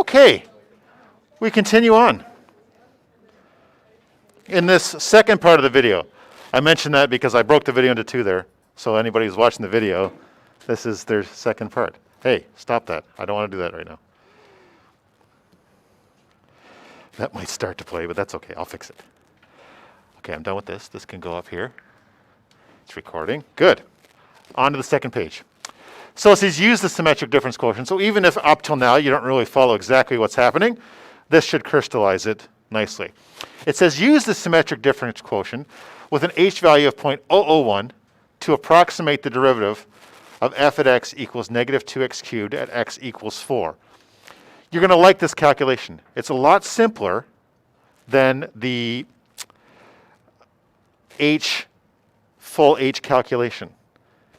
Okay, we continue on. In this second part of the video, I mentioned that because I broke the video into two there. So anybody who's watching the video, this is their second part. Hey, stop that. I don't want to do that right now. That might start to play, but that's okay. I'll fix it. Okay, I'm done with this. This can go up here. It's recording. Good. On to the second page. So it says use the symmetric difference quotient. So even if up till now you don't really follow exactly what's happening, this should crystallize it nicely. It says use the symmetric difference quotient with an h value of 0.001 to approximate the derivative of f at x equals negative 2x cubed at x equals 4. You're going to like this calculation. It's a lot simpler than the full h calculation,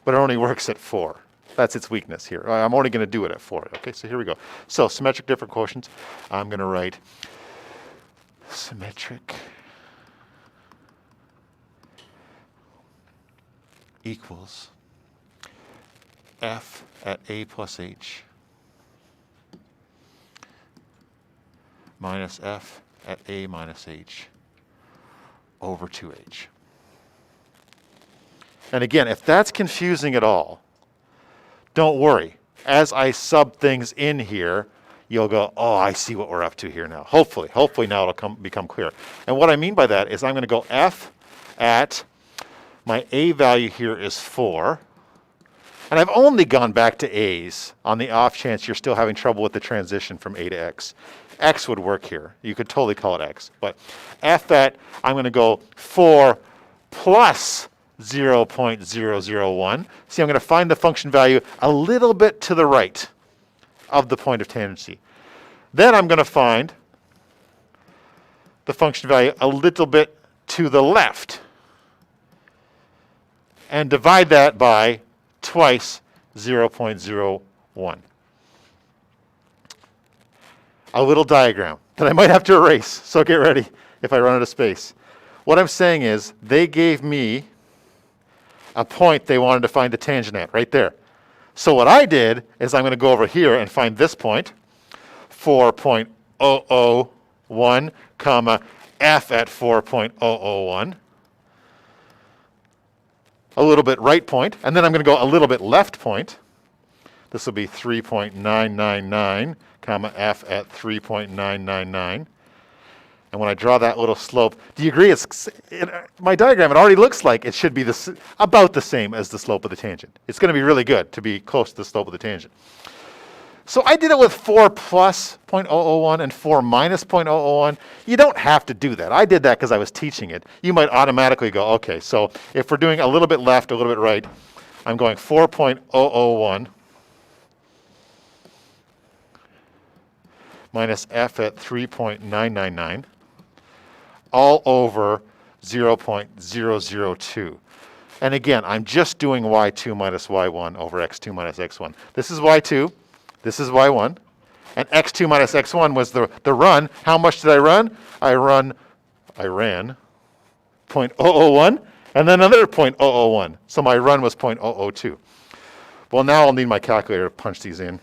but it only works at 4. That's its weakness here. I'm only going to do it at 4. Okay, so here we go. So symmetric difference quotients, I'm going to write symmetric equals f at a plus h minus f at a minus h over 2h. And again, if that's confusing at all, don't worry. As I sub things in here, you'll go, oh, I see what we're up to here now. Hopefully now it'll become clear. And what I mean by that is I'm going to go f at, my a value here is 4. And I've only gone back to a's on the off chance you're still having trouble with the transition from a to x. X would work here. You could totally call it x. But f at, I'm going to go 4 plus 0.001. See, I'm going to find the function value a little bit to the right of the point of tangency. Then I'm going to find the function value a little bit to the left and divide that by twice 0.01. A little diagram that I might have to erase, so get ready if I run out of space. What I'm saying is they gave me a point they wanted to find the tangent at, right there. So what I did is I'm going to go over here and find this point, 4.001, comma, f at 4.001. A little bit right point, and then I'm going to go a little bit left point. This will be 3.999, comma, f at 3.999. And when I draw that little slope, do you agree? My diagram, it already looks like it should be about the same as the slope of the tangent. It's going to be really good to be close to the slope of the tangent. So I did it with 4 plus 0.001 and 4 minus 0.001. You don't have to do that. I did that because I was teaching it. You might automatically go, okay, so if we're doing a little bit left, a little bit right, I'm going 4.001 minus f at 3.999. all over 0.002. And again, I'm just doing y2 minus y1 over x2 minus x1. This is y2, this is y1, and x2 minus x1 was the run. How much did I run? I ran 0.001 and then another 0.001. So my run was 0.002. Well, now I'll need my calculator to punch these in.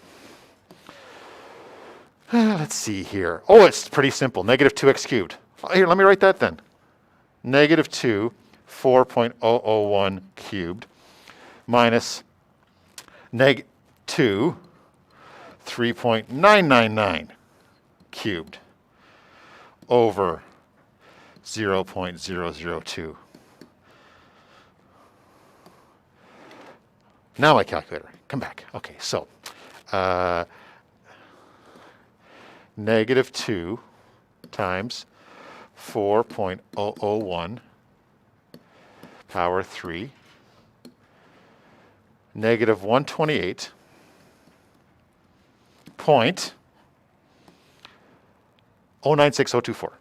Let's see here. Oh, it's pretty simple. Negative 2x cubed. Here, let me write that then. Negative 2, 4.001 cubed minus neg 2, 3.999 cubed over 0.002. Now my calculator. Come back. Okay, so negative 2 times 4.001 power 3, negative 128.096024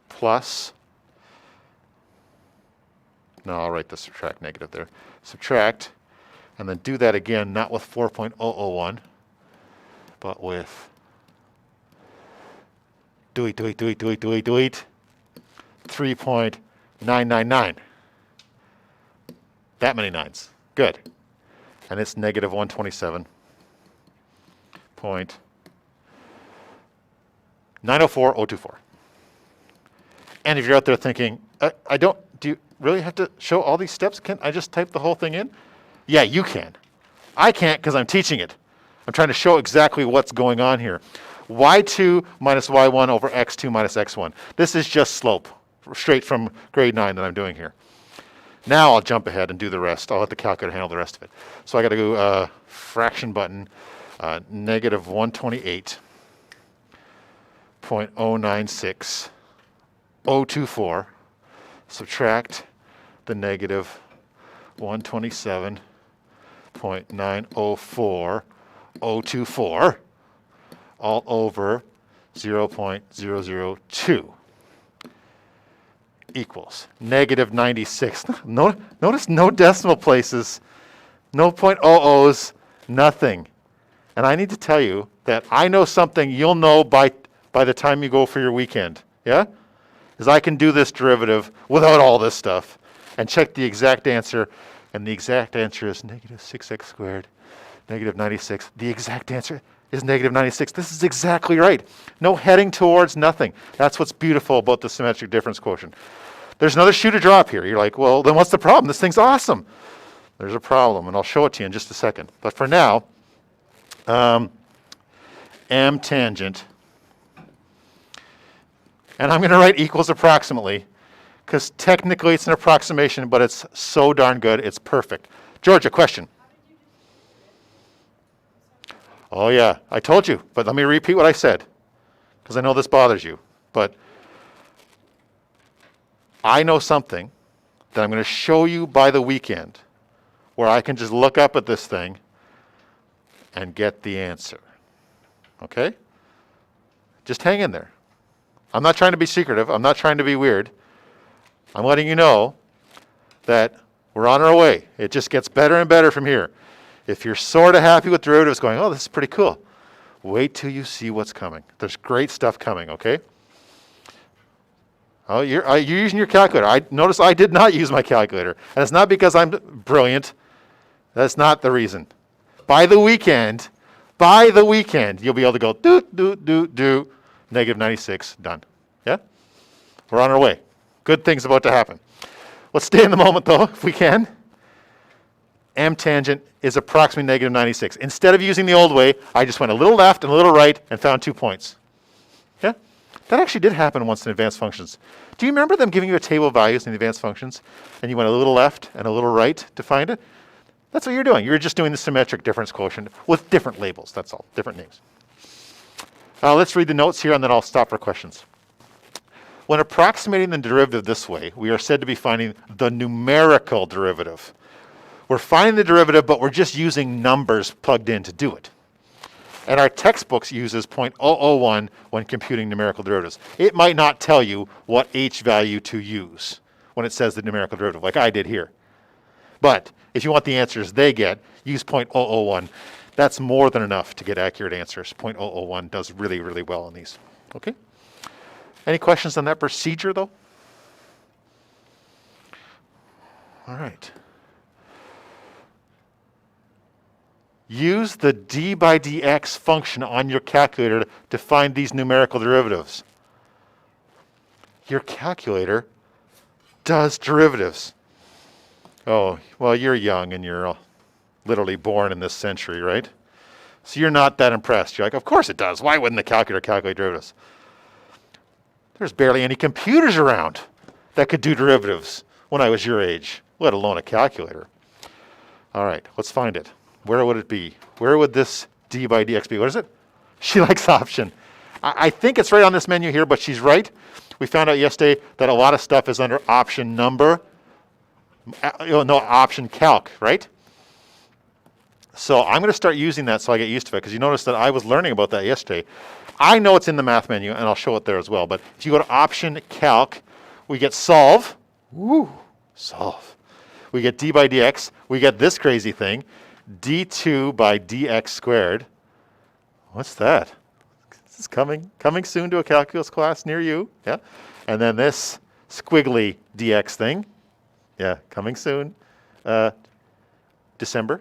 plus, no, I'll write the subtract negative there, subtract, and then do that again, not with 4.001, but with do it, 3.999. That many nines. Good. and it's negative 127.904024. And if you're out there thinking, do you really have to show all these steps? Can I just type the whole thing in? Yeah, you can. I can't because I'm teaching it. I'm trying to show exactly what's going on here. y2 minus y1 over x2 minus x1. This is just slope, straight from grade 9 that I'm doing here. Now I'll jump ahead and do the rest. I'll let the calculator handle the rest of it. So I got to go fraction button, negative 128.096024, subtract the negative 127.904024, all over 0.002 equals negative 96. Notice no decimal places, no .00s, nothing. And I need to tell you that I know something you'll know by the time you go for your weekend. Yeah? Is I can do this derivative without all this stuff and check the exact answer. And the exact answer is negative 6x squared, negative 96. The exact answer is negative 96. This is exactly right. No heading towards nothing. That's what's beautiful about the symmetric difference quotient. There's another shoe to drop here. You're like, well, then what's the problem? This thing's awesome. There's a problem, and I'll show it to you in just a second. But for now, m tangent, and I'm going to write equals approximately, because technically it's an approximation, but it's so darn good, it's perfect. Georgia, question. Oh yeah, I told you, but let me repeat what I said, because I know this bothers you. But I know something that I'm going to show you by the weekend, where I can just look up at this thing and get the answer. Okay? Just hang in there. I'm not trying to be secretive. I'm not trying to be weird. I'm letting you know that we're on our way. It just gets better and better from here. If you're sort of happy with derivatives going, oh, this is pretty cool, wait till you see what's coming. There's great stuff coming, okay? Oh, you're using your calculator. Notice I did not use my calculator. And it's not because I'm brilliant. That's not the reason. By the weekend, you'll be able to go, do, negative 96, done. Yeah? We're on our way. Good things about to happen. Let's stay in the moment, though, if we can. M tangent is approximately negative 96. Instead of using the old way, I just went a little left and a little right and found 2 points. Yeah? That actually did happen once in advanced functions. Do you remember them giving you a table of values in the advanced functions, and you went a little left and a little right to find it? That's what you're doing. You're just doing the symmetric difference quotient with different labels. That's all, different names. Let's read the notes here, and then I'll stop for questions. When approximating the derivative this way, we are said to be finding the numerical derivative. We're finding the derivative, but we're just using numbers plugged in to do it. And our textbooks uses 0.001 when computing numerical derivatives. It might not tell you what h value to use when it says the numerical derivative, like I did here. But if you want the answers they get, use 0.001. That's more than enough to get accurate answers. 0.001 does really, really well on these. Okay? Any questions on that procedure, though? All right. Use the d by dx function on your calculator to find these numerical derivatives. Your calculator does derivatives. Oh, well, you're young and you're literally born in this century, right? So you're not that impressed. You're like, of course it does. Why wouldn't the calculator calculate derivatives? There's barely any computers around that could do derivatives when I was your age, let alone a calculator. All right, let's find it. Where would it be? Where would this d by dx be? What is it? She likes option. I think it's right on this menu here, but she's right. We found out yesterday that a lot of stuff is under option number. No, option calc, right? So I'm going to start using that so I get used to it, because you notice that I was learning about that yesterday. I know it's in the math menu, and I'll show it there as well. But if you go to option calc, we get solve. Woo, solve. We get d by dx. We get this crazy thing, d2 by dx squared. What's that? This is coming soon to a calculus class near you. Yeah. And then this squiggly dx thing. Yeah, coming soon. December.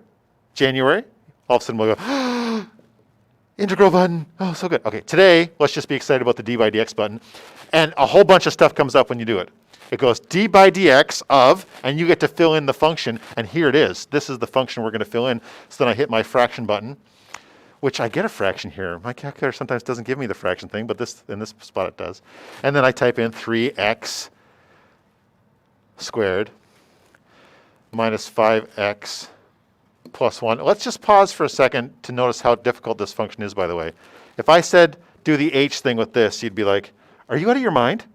January, all of a sudden we'll go, integral button, oh, so good. Okay, today, let's just be excited about the d by dx button. And a whole bunch of stuff comes up when you do it. It goes d by dx of, and you get to fill in the function, and here it is. This is the function we're going to fill in. So then I hit my fraction button, which I get a fraction here. My calculator sometimes doesn't give me the fraction thing, but in this spot it does. And then I type in 3x squared minus 5x plus 1. Let's just pause for a second to notice how difficult this function is, by the way. If I said do the h thing with this, you'd be like, are you out of your mind?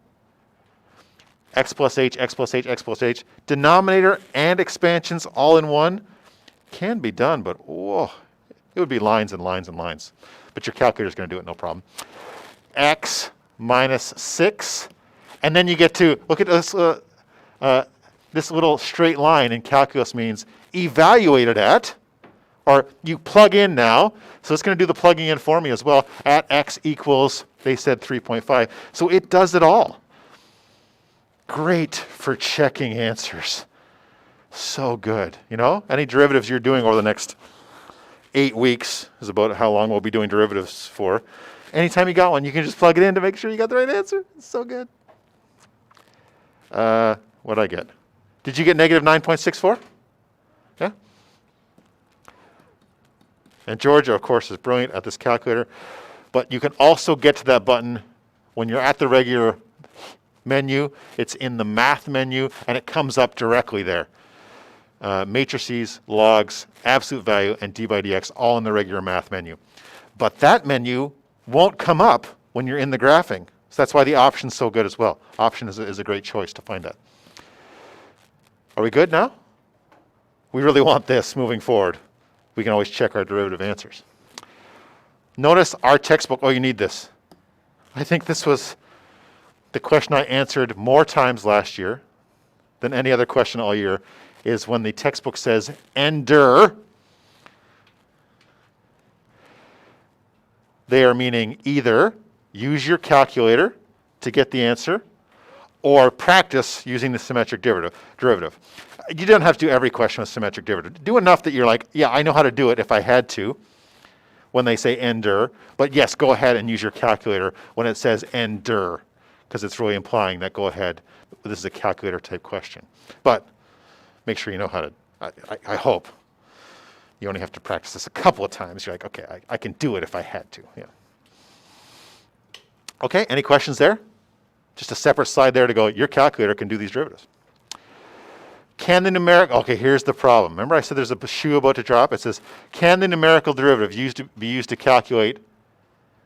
X plus h, x plus h, x plus h. Denominator and expansions all in one can be done, but whoa, it would be lines and lines and lines. But your calculator's going to do it, no problem. X minus 6. And then you get to, look at this, this little straight line in calculus means evaluated at, or you plug in now. So it's going to do the plugging in for me as well. At x equals, they said 3.5. So it does it all. Great for checking answers. So good. You know, any derivatives you're doing over the next 8 weeks is about how long we'll be doing derivatives for. Anytime you got one, you can just plug it in to make sure you got the right answer. It's so good. What'd I get? Did you get negative 9.64? Yeah? And Georgia, of course, is brilliant at this calculator. But you can also get to that button when you're at the regular menu. It's in the math menu, and it comes up directly there. Matrices, logs, absolute value, and d by dx, all in the regular math menu. But that menu won't come up when you're in the graphing. So that's why the option's so good as well. Option is a great choice to find that. Are we good now? We really want this moving forward. We can always check our derivative answers. Notice our textbook, oh, you need this. I think this was the question I answered more times last year than any other question all year, is when the textbook says ender, they are meaning either use your calculator to get the answer or practice using the symmetric derivative. You don't have to do every question with symmetric derivative. Do enough that you're like, yeah, I know how to do it if I had to when they say ender. But yes, go ahead and use your calculator when it says ender, because it's really implying that go ahead. This is a calculator type question. But make sure you know how to, I hope. You only have to practice this a couple of times. You're like, okay, I can do it if I had to. Yeah. Okay, any questions there? Just a separate slide there to go, your calculator can do these derivatives. Can the numerical, okay, here's the problem. Remember I said there's a shoe about to drop? It says, can the numerical derivative be used to calculate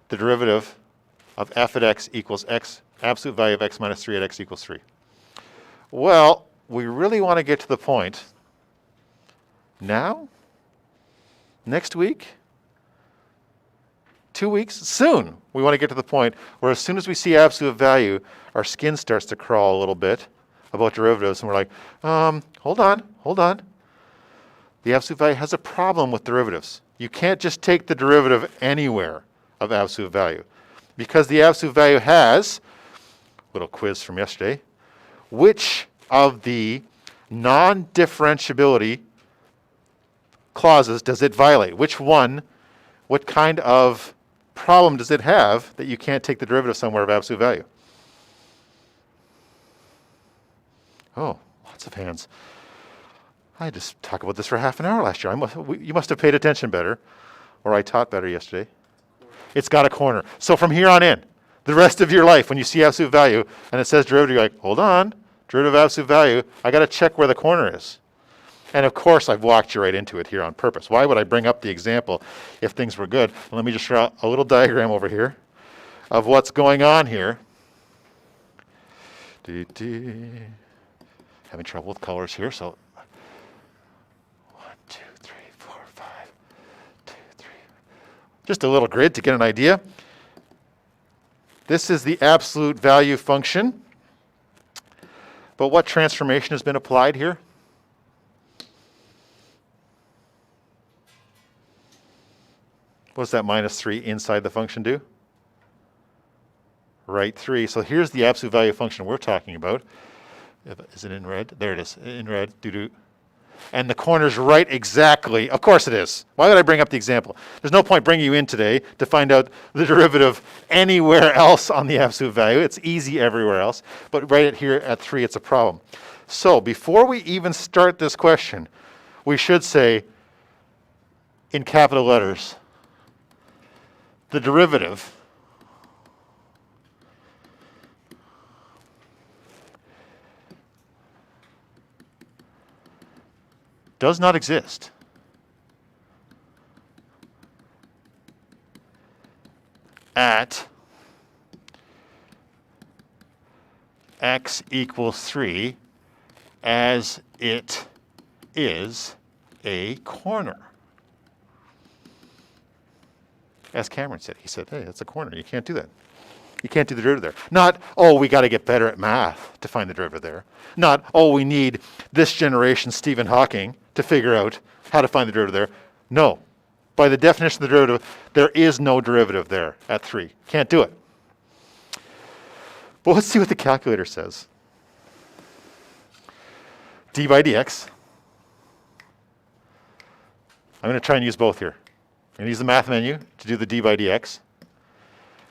the derivative of f at x equals x, absolute value of x minus 3 at x equals 3? Well, we really want to get to the point now, next week, 2 weeks, soon. We want to get to the point where as soon as we see absolute value, our skin starts to crawl a little bit about derivatives, and we're like, hold on. The absolute value has a problem with derivatives. You can't just take the derivative anywhere of absolute value, because the absolute value has, little quiz from yesterday, which of the non-differentiability clauses does it violate? Which one, what kind of problem does it have that you can't take the derivative somewhere of absolute value? Oh, lots of hands. I just talked about this for half an hour last year. You must have paid attention better, or I taught better yesterday. It's got a corner. So from here on in, the rest of your life, when you see absolute value and it says derivative, you're like, hold on, derivative of absolute value, I got to check where the corner is. And of course, I've walked you right into it here on purpose. Why would I bring up the example if things were good? Let me just draw a little diagram over here of what's going on here. Having trouble with colors here, so 1, 2, 3, 4, 5, 2, 3. Just a little grid to get an idea. This is the absolute value function. But what transformation has been applied here? What does that minus 3 inside the function do? Right 3. So here's the absolute value function we're talking about. Is it in red? There it is, in red. and the corner's right exactly. Of course it is. Why would I bring up the example? There's no point bringing you in today to find out the derivative anywhere else on the absolute value. It's easy everywhere else. But right here at 3, it's a problem. So before we even start this question, we should say, in capital letters, the derivative does not exist at x equals 3 as it is a corner. As Cameron said, he said, hey, that's a corner. You can't do that. You can't do the derivative there. Not, oh, we got to get better at math to find the derivative there. Not, oh, we need this generation Stephen Hawking to figure out how to find the derivative there. No. By the definition of the derivative, there is no derivative there at 3. Can't do it. But let's see what the calculator says. D by dx. I'm going to try and use both here. I'm going to use the math menu to do the d by dx.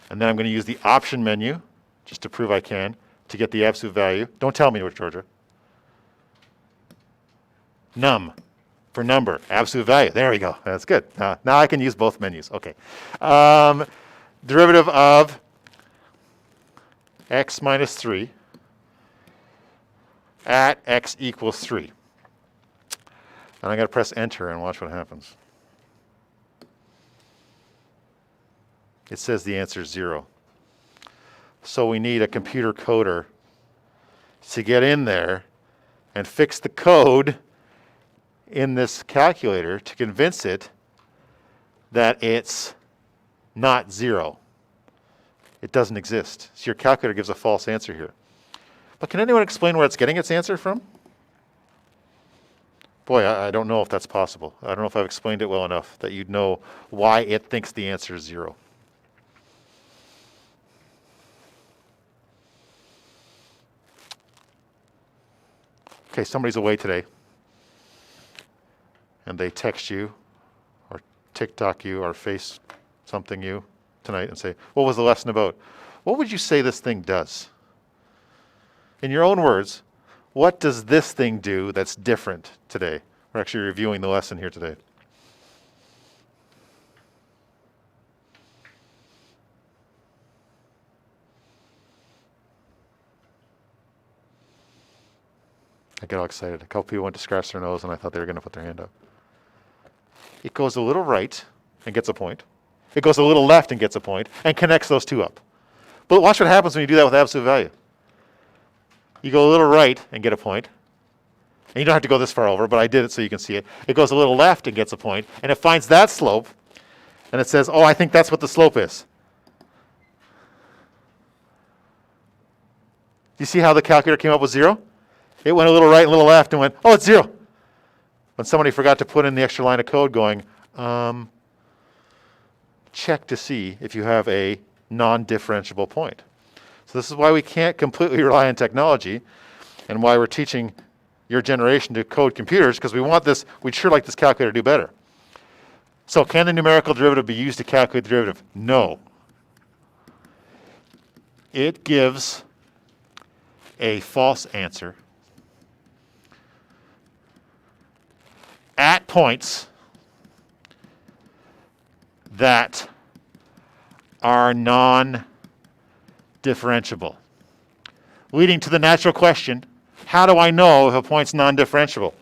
And then I'm going to use the option menu, just to prove I can, to get the absolute value. Don't tell me, Georgia. Num, for number, absolute value. There we go. That's good. Now I can use both menus. Okay. Derivative of x minus 3 at x equals 3. And I'm going to press enter and watch what happens. It says the answer is 0. So we need a computer coder to get in there and fix the code in this calculator to convince it that it's not 0. It doesn't exist. So your calculator gives a false answer here. But can anyone explain where it's getting its answer from? Boy, I don't know if that's possible. I don't know if I've explained it well enough that you'd know why it thinks the answer is 0. Okay, somebody's away today, and they text you, or TikTok you, or face something you tonight and say, what was the lesson about? What would you say this thing does? In your own words, what does this thing do that's different today? We're actually reviewing the lesson here today. I get all excited. A couple people went to scratch their nose and I thought they were going to put their hand up. It goes a little right and gets a point. It goes a little left and gets a point and connects those two up. But watch what happens when you do that with absolute value. You go a little right and get a point. And you don't have to go this far over, but I did it so you can see it. It goes a little left and gets a point, and it finds that slope, and it says, oh, I think that's what the slope is. You see how the calculator came up with 0? It went a little right and a little left and went, oh, it's 0. When somebody forgot to put in the extra line of code going, check to see if you have a non-differentiable point. So this is why we can't completely rely on technology and why we're teaching your generation to code computers, because we want this, we'd sure like this calculator to do better. So can the numerical derivative be used to calculate the derivative? No. It gives a false answer at points that are non-differentiable, leading to the natural question, how do I know if a point's non-differentiable?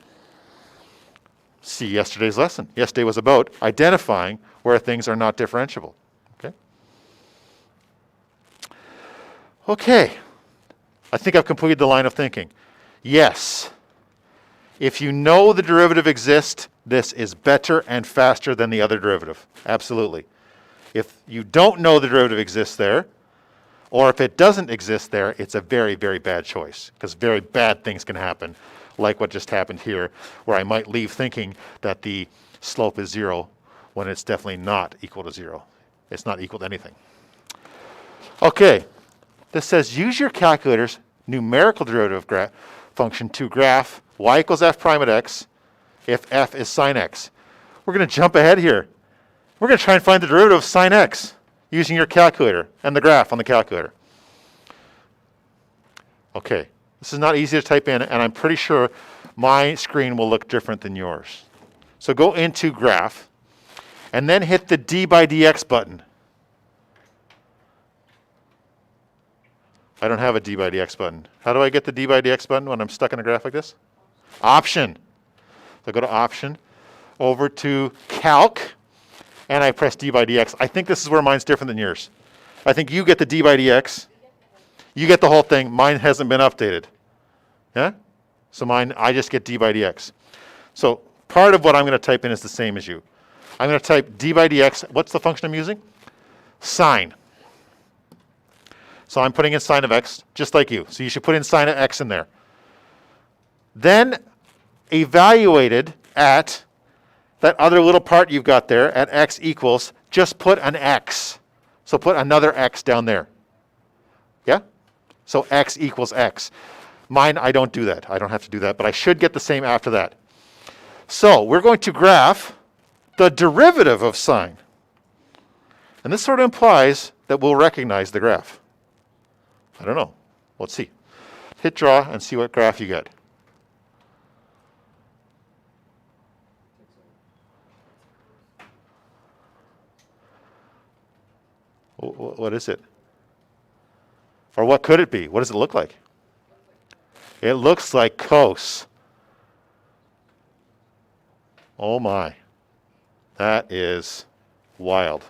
See yesterday's lesson. Yesterday was about identifying where things are not differentiable. Okay. I think I've completed the line of thinking. Yes. If you know the derivative exists, this is better and faster than the other derivative. Absolutely. If you don't know the derivative exists there, or if it doesn't exist there, it's a very, very bad choice, because very bad things can happen, like what just happened here, where I might leave thinking that the slope is 0 when it's definitely not equal to 0. It's not equal to anything. Okay, this says use your calculator's numerical derivative function to graph y equals f prime at x if f is sine x. We're going to jump ahead here. We're going to try and find the derivative of sine x using your calculator and the graph on the calculator. Okay, this is not easy to type in, and I'm pretty sure my screen will look different than yours. So go into graph, and then hit the d by dx button. I don't have a d by dx button. How do I get the d by dx button when I'm stuck in a graph like this? Option. So go to option, over to calc, and I press d by dx. I think this is where mine's different than yours. I think you get the d by dx. You get the whole thing. Mine hasn't been updated. Yeah? So mine, I just get d by dx. So part of what I'm going to type in is the same as you. I'm going to type d by dx. What's the function I'm using? Sine. So I'm putting in sine of x, just like you. So you should put in sine of x in there. Then evaluated at that other little part you've got there at x equals, just put an x. So put another x down there. Yeah? So x equals x. Mine, I don't do that. I don't have to do that, but I should get the same after that. So we're going to graph the derivative of sine. And this sort of implies that we'll recognize the graph. I don't know. Let's see. Hit draw and see what graph you get. What is it? Or what could it be? What does it look like? It looks like cos. Oh my. That is wild.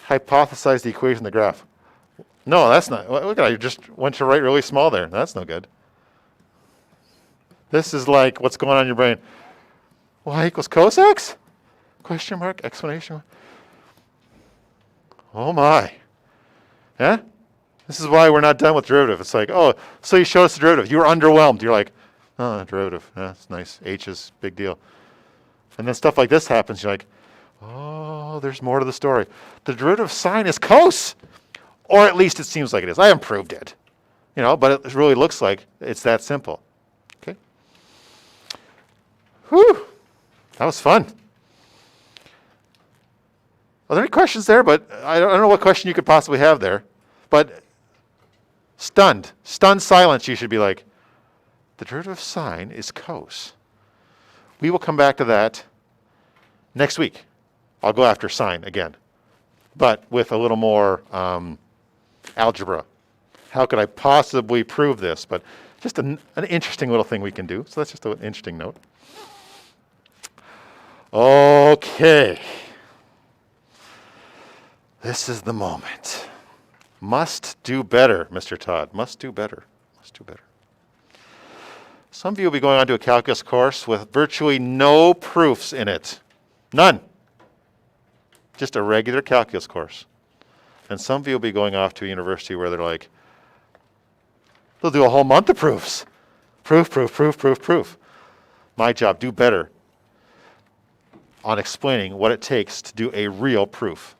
Hypothesize the equation of the graph. No, that's not. Look at that. You just went to write really small there. That's no good. This is like what's going on in your brain. Y equals cos x? Question mark, explanation. Oh my. Yeah? This is why we're not done with derivative. It's like, oh, so you showed us the derivative. You were underwhelmed. You're like, oh, derivative. Yeah, that's nice. H is big deal. And then stuff like this happens. You're like, oh, there's more to the story. The derivative of sine is cos. Or at least it seems like it is. I haven't proved it. You know, but it really looks like it's that simple. Okay? Whew. That was fun. Are there any questions there? But I don't know what question you could possibly have there. But stunned silence, you should be like, the derivative of sine is cos. We will come back to that next week. I'll go after sine again, but with a little more algebra. How could I possibly prove this? But just an interesting little thing we can do. So that's just an interesting note. Okay. This is the moment. Must do better, Mr. Todd. Must do better. Must do better. Some of you will be going on to a calculus course with virtually no proofs in it. None. Just a regular calculus course. And some of you will be going off to a university where they're like, they'll do a whole month of proofs. Proof, proof, proof, proof, proof. My job, do better on explaining what it takes to do a real proof.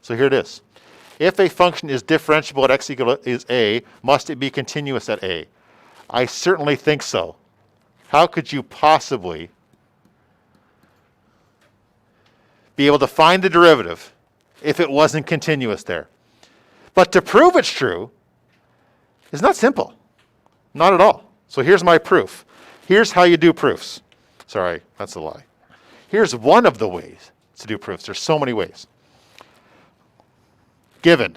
So here it is. If a function is differentiable at x equals a, must it be continuous at a? I certainly think so. How could you possibly be able to find the derivative if it wasn't continuous there? But to prove it's true is not simple. Not at all. So here's my proof. Here's how you do proofs. Sorry, that's a lie. Here's one of the ways to do proofs. There's so many ways. Given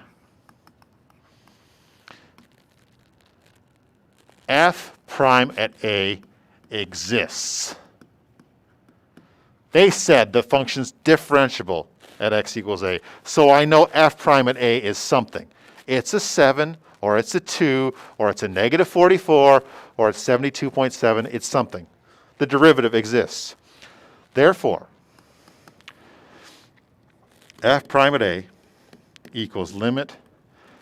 f prime at a exists. They said the function's differentiable at x equals a. So I know f prime at a is something. It's a 7, or it's a 2, or it's a negative 44, or it's 72.7. It's something. The derivative exists. Therefore, f prime at a equals limit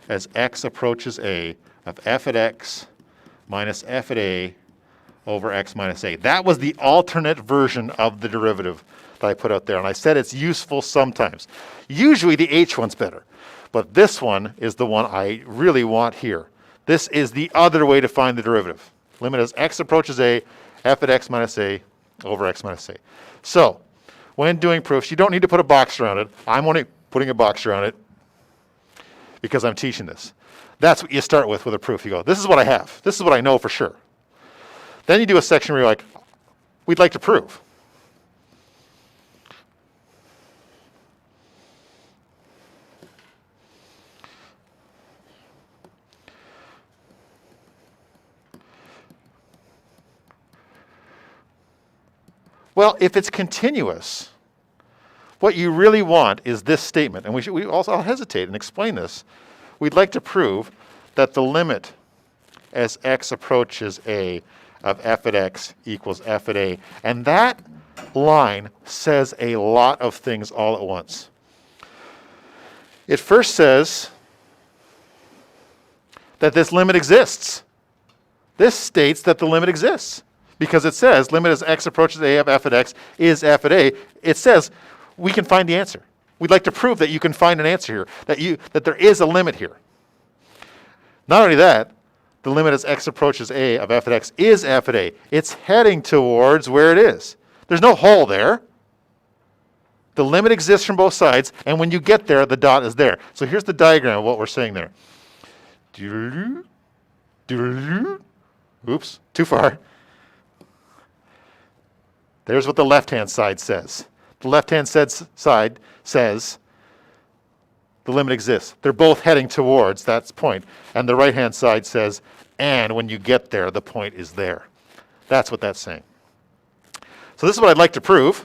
as x approaches a of f at x minus f at a over x minus a. That was the alternate version of the derivative that I put out there. And I said it's useful sometimes. Usually the h one's better. But this one is the one I really want here. This is the other way to find the derivative. Limit as x approaches a, f at x minus a over x minus a. So when doing proofs, you don't need to put a box around it. I'm only putting a box around it because I'm teaching this. That's what you start with a proof. You go, this is what I have. This is what I know for sure. Then you do a section where you're like, we'd like to prove. Well, if it's continuous, what you really want is this statement. And I'll hesitate and explain this. We'd like to prove that the limit as x approaches a of f at x equals f at a. And that line says a lot of things all at once. It first says that this limit exists. This states that the limit exists. Because it says limit as x approaches a of f at x is f at a. It says we can find the answer. We'd like to prove that you can find an answer here, that there is a limit here. Not only that, the limit as x approaches a of f at x is f at a. It's heading towards where it is. There's no hole there. The limit exists from both sides, and when you get there, the dot is there. So here's the diagram of what we're saying there. Oops, too far. There's what the left-hand side says. The left-hand side says the limit exists. They're both heading towards that point. And the right-hand side says, and when you get there, the point is there. That's what that's saying. So this is what I'd like to prove.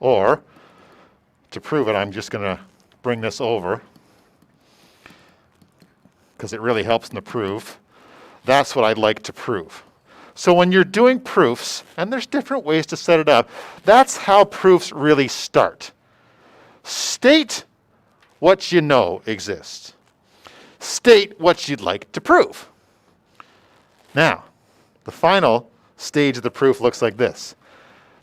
Or, to prove it, I'm just going to bring this over, because it really helps in the proof. That's what I'd like to prove. So when you're doing proofs, and there's different ways to set it up, that's how proofs really start. State what you know exists. State what you'd like to prove. Now, the final stage of the proof looks like this.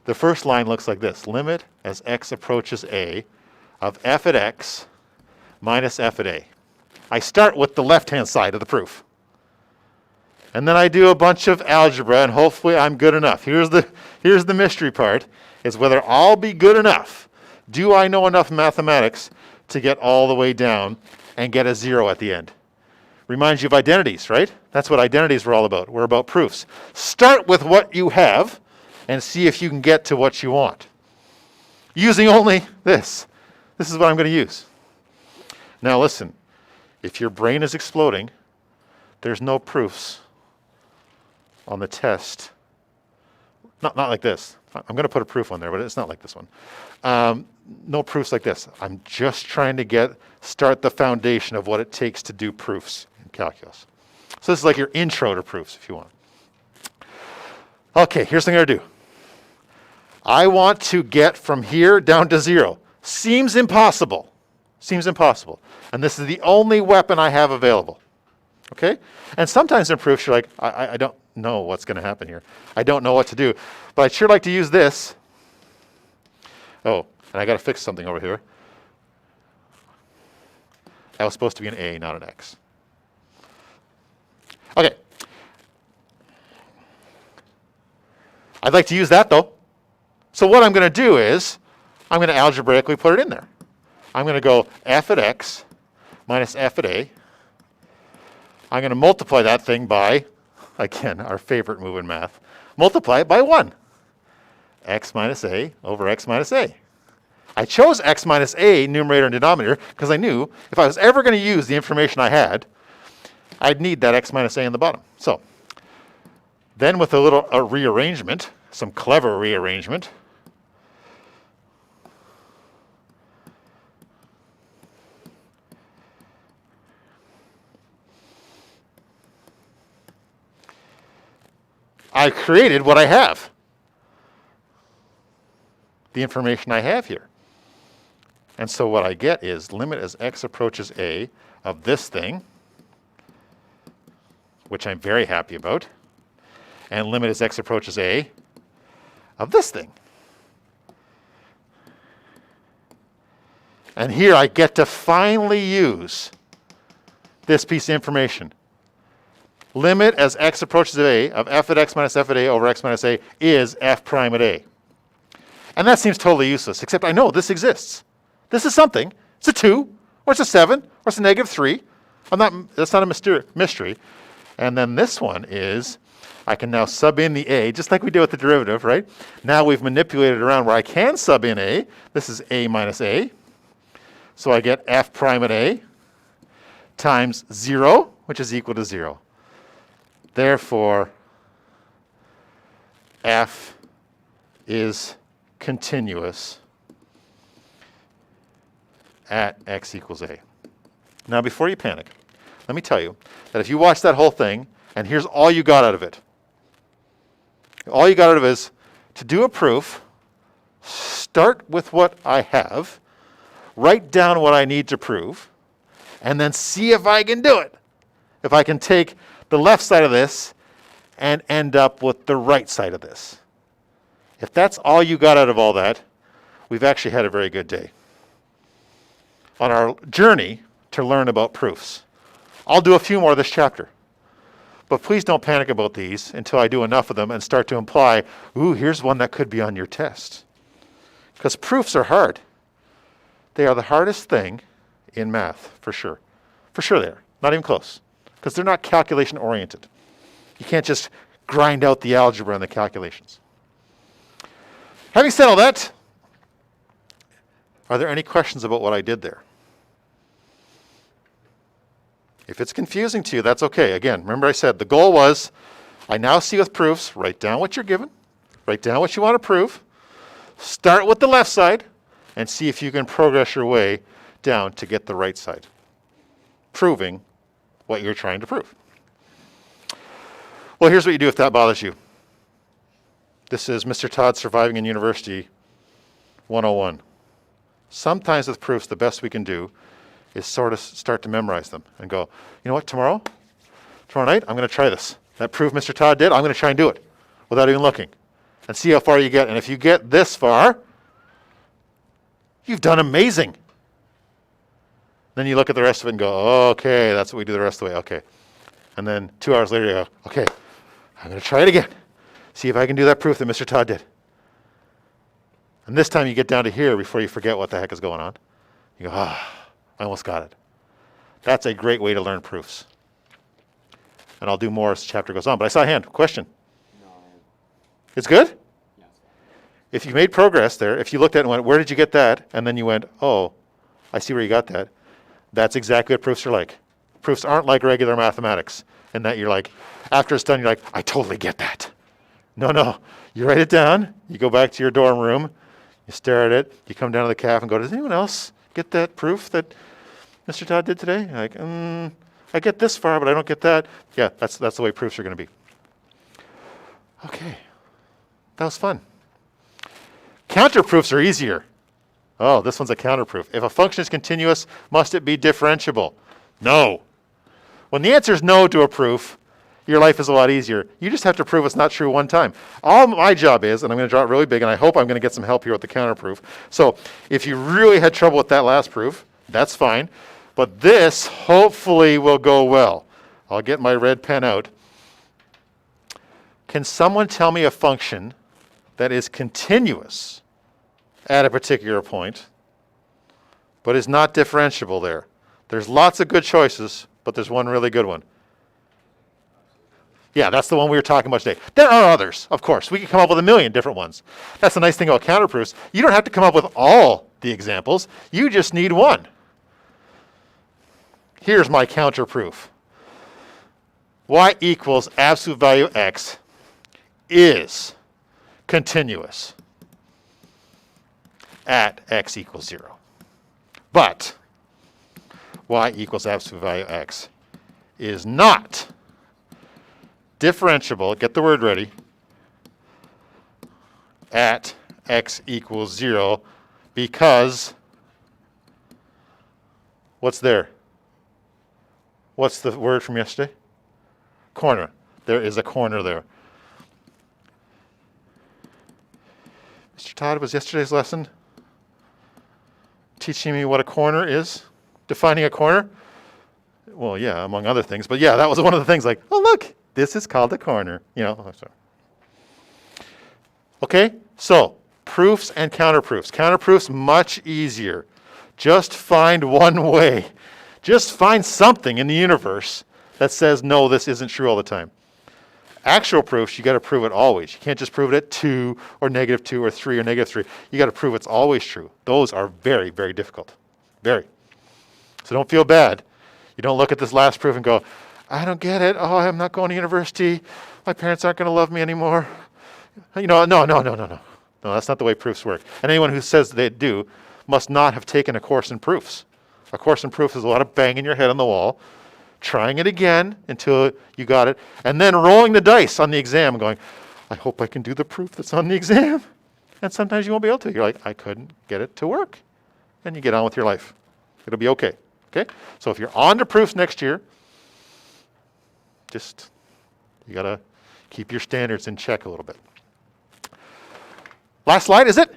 The first line looks like this. Limit as x approaches a of f at x minus f at a. I start with the left-hand side of the proof. And then I do a bunch of algebra, and hopefully I'm good enough. Here's the mystery part, is whether I'll be good enough. Do I know enough mathematics to get all the way down and get a 0 at the end? Reminds you of identities, right? That's what identities were all about. We're about proofs. Start with what you have and see if you can get to what you want. Using only this. This is what I'm going to use. Now listen, if your brain is exploding, there's no proofs on the test. Not like this. I'm going to put a proof on there, but it's not like this one. No proofs like this. I'm just trying to start the foundation of what it takes to do proofs in calculus. So this is like your intro to proofs, if you want. Okay, here's what I'm going to do. I want to get from here down to 0. Seems impossible. Seems impossible. And this is the only weapon I have available. Okay? And sometimes in proofs, you're like, I don't know what's going to happen here. I don't know what to do. But I'd sure like to use this. Oh, and I got to fix something over here. That was supposed to be an A, not an X. Okay. I'd like to use that, though. So what I'm going to do is, I'm going to algebraically put it in there. I'm going to go f at x minus f at a. I'm going to multiply that thing by, again, our favorite move in math, multiply it by 1. X minus a over x minus a. I chose x minus a, numerator and denominator, because I knew if I was ever going to use the information I had, I'd need that x minus a in the bottom. So then with a rearrangement, some clever rearrangement, I created what I have. The information I have here. And so what I get is limit as x approaches a of this thing, which I'm very happy about, and limit as x approaches a of this thing. And here I get to finally use this piece of information. limit as x approaches a of f at x minus f at a over x minus a is f prime at a. And that seems totally useless, except I know this exists. This is something. It's a 2, or it's a 7, or it's a negative 3. That's not a mystery. And then this one is, I can now sub in the a, just like we did with the derivative, right? Now we've manipulated around where I can sub in a. This is a minus a. So I get f prime at a times 0, which is equal to 0. Therefore, f is continuous at x equals a. Now, before you panic, let me tell you that if you watch that whole thing, and here's all you got out of it. All you got out of it is to do a proof, start with what I have, write down what I need to prove, and then see if I can do it. If I can take the left side of this and end up with the right side of this. If that's all you got out of all that, we've actually had a very good day on our journey to learn about proofs. I'll do a few more this chapter. But please don't panic about these until I do enough of them and start to imply, ooh, here's one that could be on your test. Because proofs are hard. They are the hardest thing in math, for sure. For sure they are. Not even close. Because they're not calculation oriented. You can't just grind out the algebra and the calculations. Having said all that, are there any questions about what I did there? If it's confusing to you, that's okay. Again, remember I said the goal was, I now see with proofs, write down what you're given, write down what you want to prove, start with the left side, and see if you can progress your way down to get the right side, proving what you're trying to prove. Well, here's what you do if that bothers you. This is Mr. Todd Surviving in University 101. Sometimes with proofs, the best we can do is sort of start to memorize them and go, you know what, tomorrow night, I'm going to try this. That proof Mr. Todd did, I'm going to try and do it without even looking and see how far you get. And if you get this far, you've done amazing. Then you look at the rest of it and go, oh, okay, that's what we do the rest of the way. Okay. And then 2 hours later, you go, okay, I'm going to try it again. See if I can do that proof that Mr. Todd did. And this time you get down to here before you forget what the heck is going on. You go, I almost got it. That's a great way to learn proofs. And I'll do more as the chapter goes on. But I saw a hand. Question? No. It's good? Yes. If you made progress there, if you looked at it and went, where did you get that? And then you went, oh, I see where you got that. That's exactly what proofs are like. Proofs aren't like regular mathematics in that you're like, after it's done, you're like, I totally get that. No. You write it down. You go back to your dorm room. You stare at it. You come down to the caf and go, does anyone else get that proof that Mr. Todd did today? You're like, I get this far, but I don't get that. Yeah, that's the way proofs are going to be. Okay. That was fun. Counterproofs are easier. Oh, this one's a counterproof. If a function is continuous, must it be differentiable? No. When the answer is no to a proof, your life is a lot easier. You just have to prove it's not true one time. All my job is, and I'm going to draw it really big, and I hope I'm going to get some help here with the counterproof. So if you really had trouble with that last proof, that's fine. But this hopefully will go well. I'll get my red pen out. Can someone tell me a function that is continuous at a particular point, but is not differentiable there? There's lots of good choices, but there's one really good one. Yeah, that's the one we were talking about today. There are others, of course. We can come up with a million different ones. That's the nice thing about counterproofs. You don't have to come up with all the examples. You just need one. Here's my counterproof. Y equals absolute value x is continuous at x equals 0. But y equals absolute value x is not differentiable, get the word ready, at x equals 0 because what's there? What's the word from yesterday? Corner. There is a corner there. Mr. Todd, was yesterday's lesson teaching me what a corner is? Defining a corner? Well, yeah, among other things. But yeah, that was one of the things like, oh, look, this is called a corner. So. Okay, so proofs and counterproofs. Counterproofs, much easier. Just find one way. Just find something in the universe that says, no, this isn't true all the time. Actual proofs, you got to prove it always. You can't just prove it at 2 or -2 or 3 or -3. You got to prove it's always true. Those are very, very difficult. Very. So don't feel bad. You don't look at this last proof and go, I don't get it. Oh, I'm not going to university. My parents aren't going to love me anymore. No. No, that's not the way proofs work. And anyone who says they do must not have taken a course in proofs. A course in proofs is a lot of banging your head on the wall, trying it again until you got it, and then rolling the dice on the exam and going, I hope I can do the proof that's on the exam. And sometimes you won't be able to. You're like, I couldn't get it to work. And you get on with your life. It'll be okay. Okay? So if you're on to proofs next year, you got to keep your standards in check a little bit. Last slide, is it?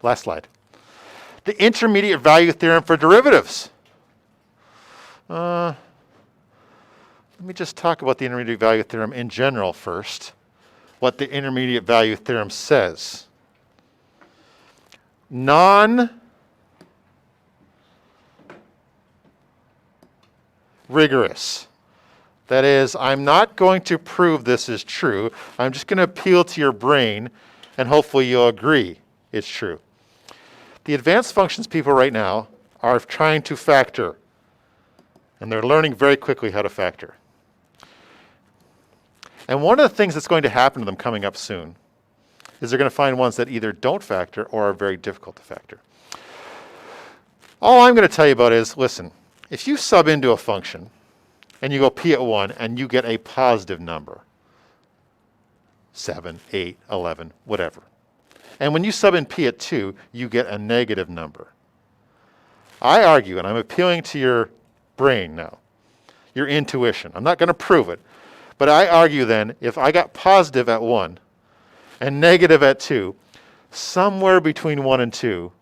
Last slide. The intermediate value theorem for derivatives. Let me just talk about the intermediate value theorem in general first. What the intermediate value theorem says. Non-rigorous. That is, I'm not going to prove this is true. I'm just going to appeal to your brain, and hopefully you'll agree it's true. The advanced functions people right now are trying to factor, and they're learning very quickly how to factor. And one of the things that's going to happen to them coming up soon is they're going to find ones that either don't factor or are very difficult to factor. All I'm going to tell you about is, listen, if you sub into a function and you go p at 1 and you get a positive number, 7, 8, 11, whatever. And when you sub in p at 2, you get a negative number. I argue, and I'm appealing to your brain now, your intuition. I'm not going to prove it. But I argue then, if I got positive at 1 and negative at 2, somewhere between 1 and 2,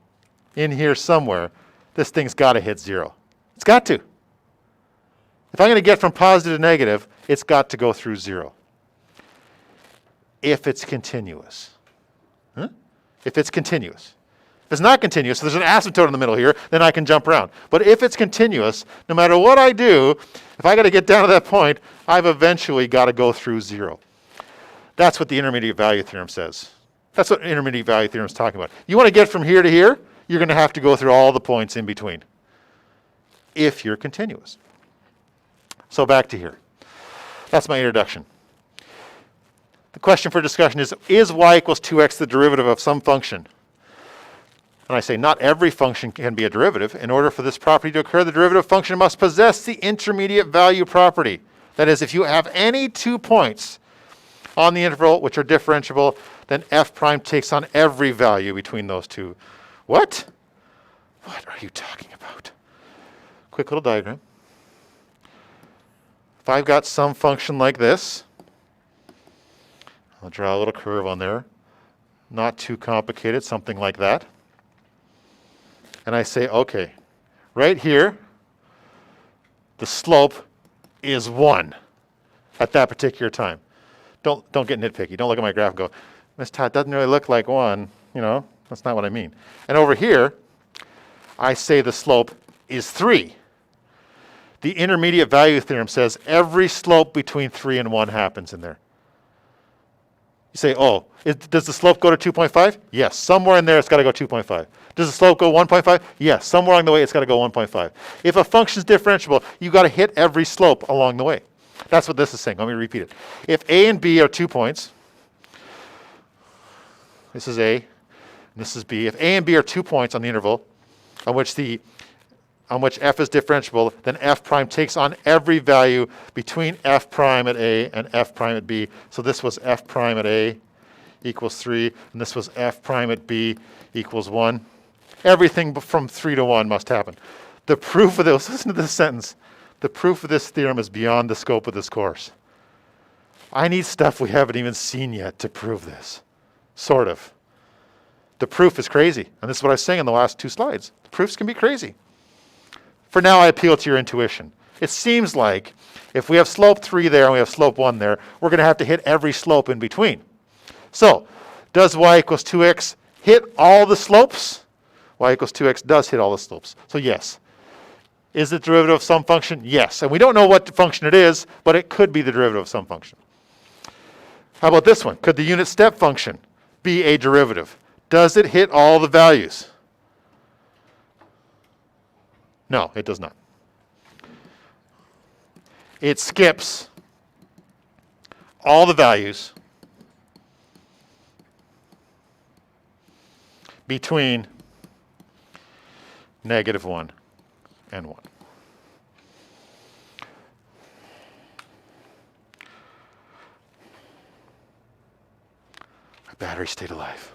in here somewhere, this thing's got to hit 0. It's got to. If I'm going to get from positive to negative, it's got to go through 0. If it's continuous. If it's continuous. If it's not continuous, so there's an asymptote in the middle here, then I can jump around. But if it's continuous, no matter what I do, if I got to get down to that point, I've eventually got to go through 0. That's what the intermediate value theorem says. That's what intermediate value theorem is talking about. You want to get from here to here, you're going to have to go through all the points in between, if you're continuous. So back to here. That's my introduction. The question for discussion is y equals 2x the derivative of some function? And I say not every function can be a derivative. In order for this property to occur, the derivative function must possess the intermediate value property. That is, if you have any 2 points on the interval which are differentiable, then f prime takes on every value between those two. What? What are you talking about? Quick little diagram. If I've got some function like this, I'll draw a little curve on there. Not too complicated, something like that. And I say, okay, right here, the slope is 1 at that particular time. Don't get nitpicky. Don't look at my graph and go, Ms. Todd, doesn't really look like 1. That's not what I mean. And over here, I say the slope is 3. The intermediate value theorem says every slope between 3 and 1 happens in there. You say, oh, does the slope go to 2.5? Yes, somewhere in there it's got to go 2.5. Does the slope go 1.5? Yes, somewhere along the way it's got to go 1.5. If a function is differentiable, you've got to hit every slope along the way. That's what this is saying. Let me repeat it. If a and b are 2 points, this is a, and this is b. If a and b are 2 points on the interval on which f is differentiable, then f prime takes on every value between f prime at a and f prime at b. So this was f prime at a equals 3, and this was f prime at b equals 1. Everything from 3 to 1 must happen. The proof of this, listen to this sentence, the proof of this theorem is beyond the scope of this course. I need stuff we haven't even seen yet to prove this. Sort of. The proof is crazy, and this is what I was saying in the last 2 slides. The proofs can be crazy. for now I appeal to your intuition. It seems like if we have slope 3 there and we have slope 1 there, we're going to have to hit every slope in between. So, does y equals 2x hit all the slopes? Y equals 2x does hit all the slopes. So yes. Is it derivative of some function? Yes. And we don't know what function it is, but it could be the derivative of some function. How about this one? Could the unit step function be a derivative? Does it hit all the values? No, it does not. It skips all the values between -1 and 1. My battery stayed alive.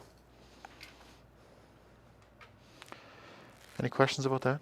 Any questions about that?